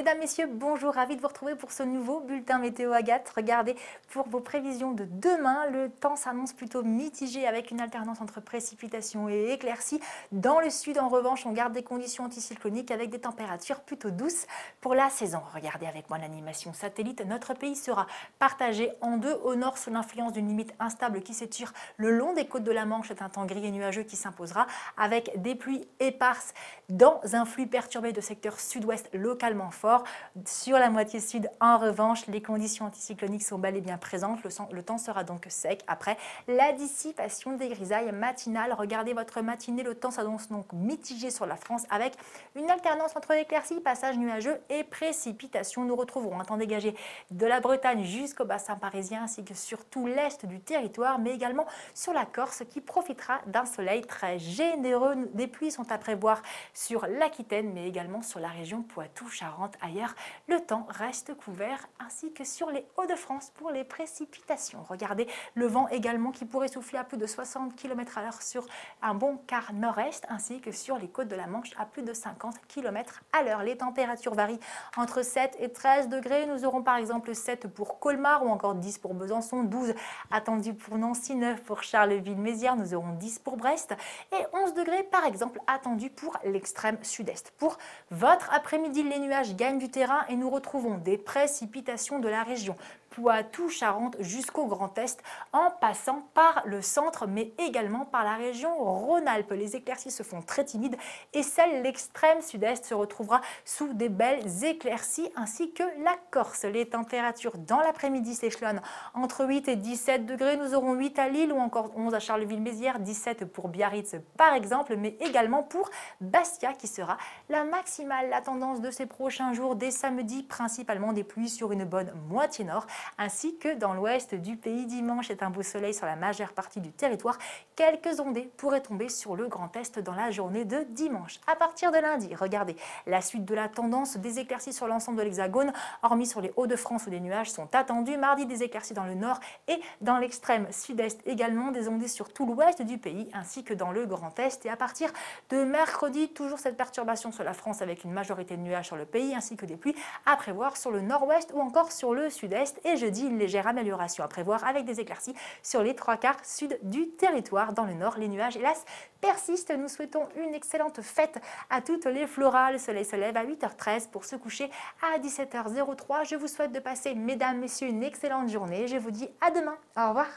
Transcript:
Mesdames, Messieurs, bonjour, ravi de vous retrouver pour ce nouveau bulletin météo Agathe. Regardez, pour vos prévisions de demain, le temps s'annonce plutôt mitigé avec une alternance entre précipitations et éclaircies. Dans le sud, en revanche, on garde des conditions anticycloniques avec des températures plutôt douces pour la saison. Regardez avec moi l'animation satellite. Notre pays sera partagé en deux. Au nord, sous l'influence d'une limite instable qui s'étire le long des côtes de la Manche, c'est un temps gris et nuageux qui s'imposera avec des pluies éparses dans un flux perturbé de secteur sud-ouest localement fort. Sur la moitié sud, en revanche, les conditions anticycloniques sont bel et bien présentes. Le temps sera donc sec après la dissipation des grisailles matinales. Regardez votre matinée, le temps s'annonce donc mitigé sur la France avec une alternance entre éclaircies, passages nuageux et précipitations. Nous retrouverons un temps dégagé de la Bretagne jusqu'au bassin parisien ainsi que sur tout l'est du territoire, mais également sur la Corse qui profitera d'un soleil très généreux. Des pluies sont à prévoir sur l'Aquitaine, mais également sur la région Poitou-Charentes. Ailleurs, le temps reste couvert ainsi que sur les Hauts-de-France pour les précipitations. Regardez le vent également qui pourrait souffler à plus de 60 km/h sur un bon quart nord-est ainsi que sur les côtes de la Manche à plus de 50 km/h. Les températures varient entre 7 et 13 degrés. Nous aurons par exemple 7 pour Colmar ou encore 10 pour Besançon, 12 attendus pour Nancy, 9 pour Charleville-Mézières. Nous aurons 10 pour Brest et 11 degrés par exemple attendus pour l'extrême sud-est. Pour votre après-midi, les nuages gagnent du terrain et nous retrouvons des précipitations de la région Poitou-Charentes jusqu'au Grand Est en passant par le centre mais également par la région Rhône-Alpes. Les éclaircies se font très timides et celle l'extrême sud-est se retrouvera sous des belles éclaircies ainsi que la Corse. Les températures dans l'après-midi s'échelonnent entre 8 et 17 degrés. Nous aurons 8 à Lille ou encore 11 à Charleville-Mézières, 17 pour Biarritz par exemple, mais également pour Bastia qui sera la maximale. La tendance de ces prochains jours, dès samedi, principalement des pluies sur une bonne moitié nord, ainsi que dans l'ouest du pays. Dimanche est un beau soleil sur la majeure partie du territoire. Quelques ondées pourraient tomber sur le Grand Est dans la journée de dimanche. À partir de lundi, regardez la suite de la tendance, des éclaircies sur l'ensemble de l'Hexagone, hormis sur les Hauts-de-France où des nuages sont attendus. Mardi, des éclaircies dans le nord et dans l'extrême sud-est également, des ondées sur tout l'ouest du pays ainsi que dans le Grand Est. Et à partir de mercredi, toujours cette perturbation sur la France avec une majorité de nuages sur le pays ainsi que des pluies à prévoir sur le nord-ouest ou encore sur le sud-est. Et jeudi, une légère amélioration à prévoir avec des éclaircies sur les 3/4 sud du territoire. Dans le nord, les nuages, hélas, persistent. Nous souhaitons une excellente fête à toutes les florales. Le soleil se lève à 8h13 pour se coucher à 17h03. Je vous souhaite de passer, mesdames, messieurs, une excellente journée. Je vous dis à demain. Au revoir.